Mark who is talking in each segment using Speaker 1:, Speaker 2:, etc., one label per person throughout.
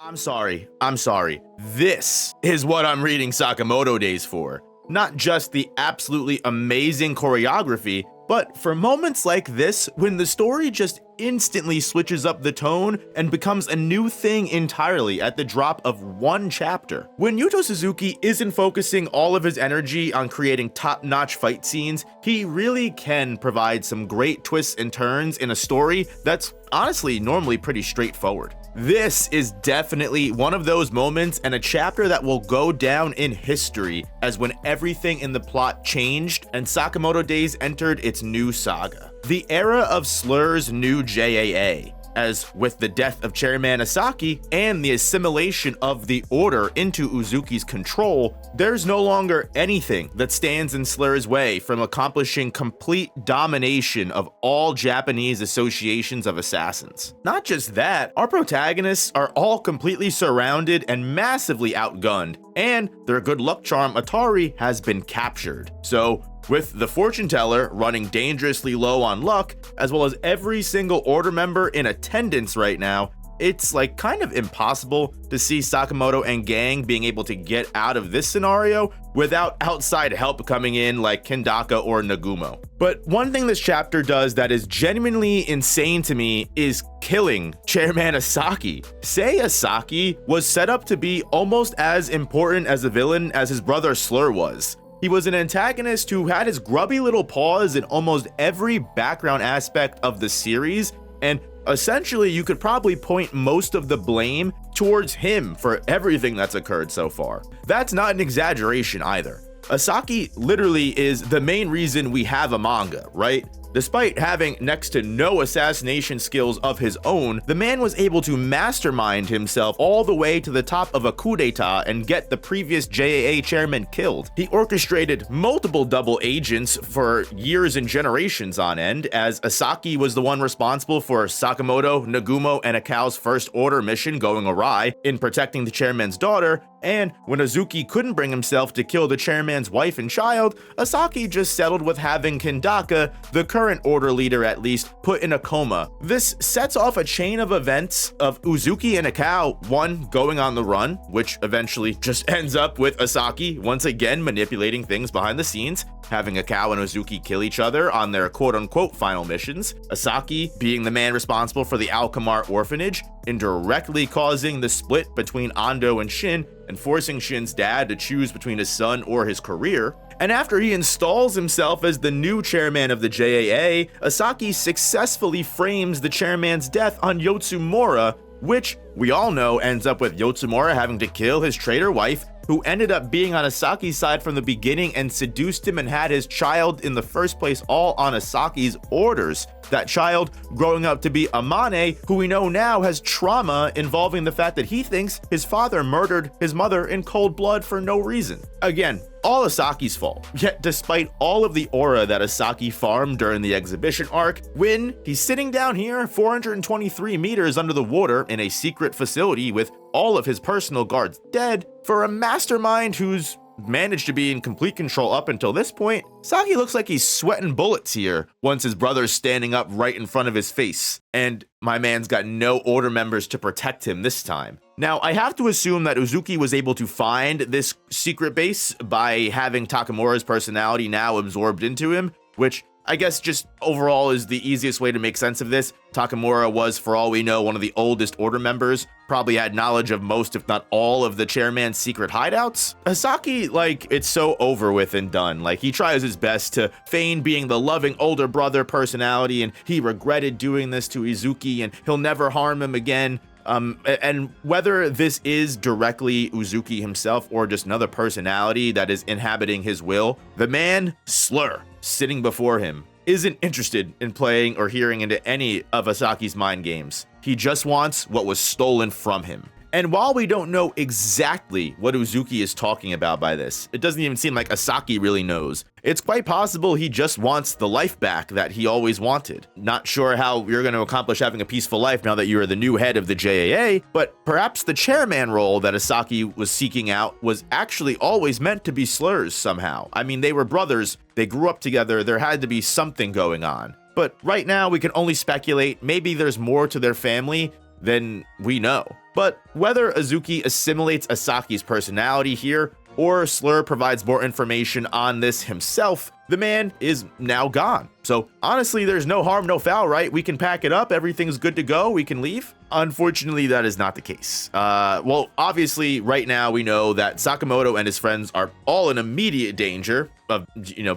Speaker 1: I'm sorry. This is what I'm reading Sakamoto Days for. Not just the absolutely amazing choreography, but for moments like this when the story just instantly switches up the tone and becomes a new thing entirely at the drop of one chapter. When Yuto Suzuki isn't focusing all of his energy on creating top-notch fight scenes, he really can provide some great twists and turns in a story that's honestly normally pretty straightforward. This is definitely one of those moments and a chapter that will go down in history as when everything in the plot changed and Sakamoto Days entered its new saga. The era of Slur's new JAA, as with the death of Chairman Asaki and the assimilation of the Order into Uzuki's control, there's no longer anything that stands in Slur's way from accomplishing complete domination of all Japanese associations of assassins. Not just that, our protagonists are all completely surrounded and massively outgunned, and their good luck charm Atari has been captured. So, with the fortune teller running dangerously low on luck, as well as every single Order member in attendance right now, it's like kind of impossible to see Sakamoto and gang being able to get out of this scenario without outside help coming in like Kendaka or Nagumo. But one thing this chapter does that is genuinely insane to me is killing Chairman Asaki. Sei Asaki was set up to be almost as important as a villain as his brother Slur was. He was an antagonist who had his grubby little paws in almost every background aspect of the series, and essentially you could probably point most of the blame towards him for everything that's occurred so far. That's not an exaggeration either. Asaki literally is the main reason we have a manga, right? Despite having next to no assassination skills of his own, the man was able to mastermind himself all the way to the top of a coup d'etat and get the previous JAA chairman killed. He orchestrated multiple double agents for years and generations on end, as Asaki was the one responsible for Sakamoto, Nagumo, and Akao's First Order mission going awry in protecting the chairman's daughter, and when Uzuki couldn't bring himself to kill the chairman's wife and child, Asaki just settled with having Kendaka, the current Order leader at least, put in a coma. This sets off a chain of events of Uzuki and Akao, one going on the run, which eventually just ends up with Asaki once again manipulating things behind the scenes, having Akao and Uzuki kill each other on their quote-unquote final missions, Asaki being the man responsible for the Alkamar orphanage, indirectly causing the split between Ando and Shin and forcing Shin's dad to choose between his son or his career. And after he installs himself as the new chairman of the JAA, Asaki successfully frames the chairman's death on Yotsumura, which we all know ends up with Yotsumura having to kill his traitor wife, who ended up being on Asaki's side from the beginning and seduced him and had his child in the first place all on Asaki's orders. That child growing up to be Amane, who we know now has trauma involving the fact that he thinks his father murdered his mother in cold blood for no reason. Again, all Asaki's fault. Yet despite all of the aura that Asaki farmed during the exhibition arc, when he's sitting down here 423 meters under the water in a secret facility with all of his personal guards dead, for a mastermind who's managed to be in complete control up until this point, Saki looks like he's sweating bullets here once his brother's standing up right in front of his face, and my man's got no Order members to protect him this time. Now, I have to assume that Uzuki was able to find this secret base by having Takamura's personality now absorbed into him, which I guess just overall is the easiest way to make sense of this. Takamura was, for all we know, one of the oldest Order members, probably had knowledge of most, if not all, of the chairman's secret hideouts. Asaki, like, it's so over with and done. Like, he tries his best to feign being the loving older brother personality, and he regretted doing this to Izuki, and he'll never harm him again. And whether this is directly Uzuki himself or just another personality that is inhabiting his will, the man, Slur, sitting before him, isn't interested in playing or hearing into any of Asaki's mind games. He just wants what was stolen from him. And while we don't know exactly what Uzuki is talking about by this, it doesn't even seem like Asaki really knows. It's quite possible he just wants the life back that he always wanted. Not sure how you're going to accomplish having a peaceful life now that you are the new head of the JAA, but perhaps the chairman role that Asaki was seeking out was actually always meant to be Slur's somehow. I mean, they were brothers, they grew up together, there had to be something going on. But right now we can only speculate, maybe there's more to their family than we know. But whether Uzuki assimilates Asaki's personality here, or Slur provides more information on this himself, the man is now gone. So honestly, there's no harm, no foul, right? We can pack it up, everything's good to go, we can leave. Unfortunately, that is not the case. Well, obviously, right now we know that Sakamoto and his friends are all in immediate danger of,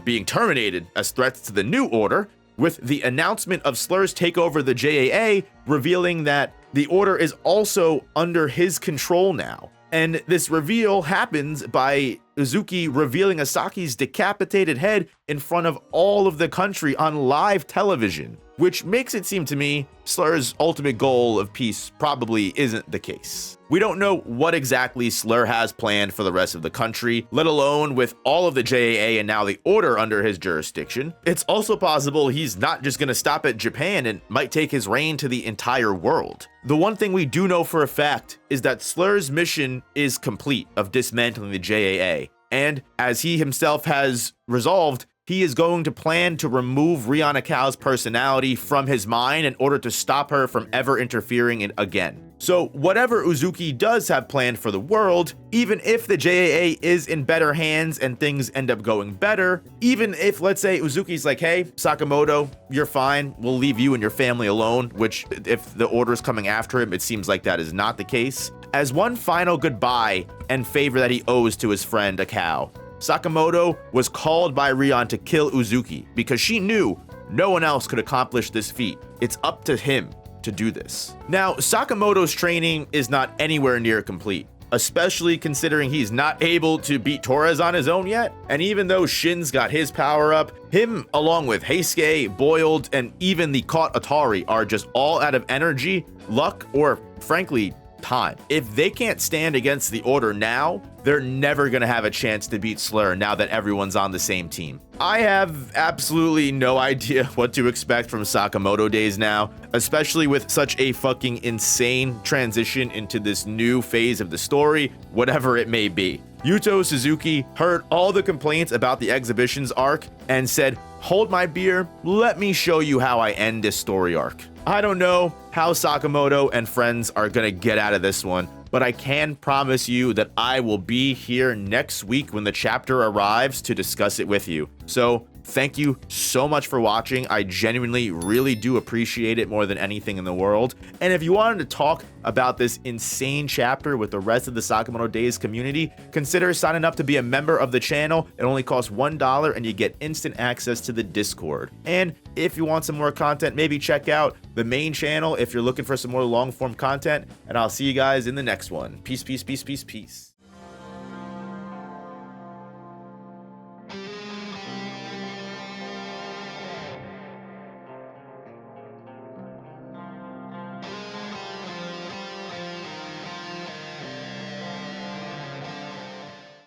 Speaker 1: being terminated as threats to the new order, with the announcement of Slur's takeover the JAA revealing that the order is also under his control now. And this reveal happens by Uzuki revealing Asaki's decapitated head in front of all of the country on live television, which makes it seem to me Slur's ultimate goal of peace probably isn't the case. We don't know what exactly Slur has planned for the rest of the country, let alone with all of the JAA and now the Order under his jurisdiction. It's also possible he's not just going to stop at Japan and might take his reign to the entire world. The one thing we do know for a fact is that Slur's mission is complete of dismantling the JAA, and as he himself has resolved, he is going to plan to remove Rihanna Kao's personality from his mind in order to stop her from ever interfering in again. So whatever Uzuki does have planned for the world, even if the JAA is in better hands and things end up going better, even if, let's say, Uzuki's like, hey, Sakamoto, you're fine, we'll leave you and your family alone, which if the order is coming after him, it seems like that is not the case. As one final goodbye and favor that he owes to his friend Akao, Sakamoto was called by Rion to kill Uzuki because she knew no one else could accomplish this feat. It's up to him to do this. Now, Sakamoto's training is not anywhere near complete, especially considering he's not able to beat Torres on his own yet. And even though Shin's got his power up, him along with Heisuke, Boiled, and even the caught Atari are just all out of energy, luck, or frankly, time. If they can't stand against the Order now, they're never going to have a chance to beat Slur now that everyone's on the same team. I have absolutely no idea what to expect from Sakamoto days now, especially with such a fucking insane transition into this new phase of the story, whatever it may be. Yuto Suzuki heard all the complaints about the exhibitions arc and said, "Hold my beer, let me show you how I end this story arc." I don't know how Sakamoto and friends are gonna get out of this one, but I can promise you that I will be here next week when the chapter arrives to discuss it with you. So thank you so much for watching. I genuinely really do appreciate it more than anything in the world. And if you wanted to talk about this insane chapter with the rest of the Sakamoto Days community, consider signing up to be a member of the channel. It only costs $1 and you get instant access to the Discord. And if you want some more content, maybe check out the main channel if you're looking for some more long form content. And I'll see you guys in the next one. Peace, peace, peace, peace, peace.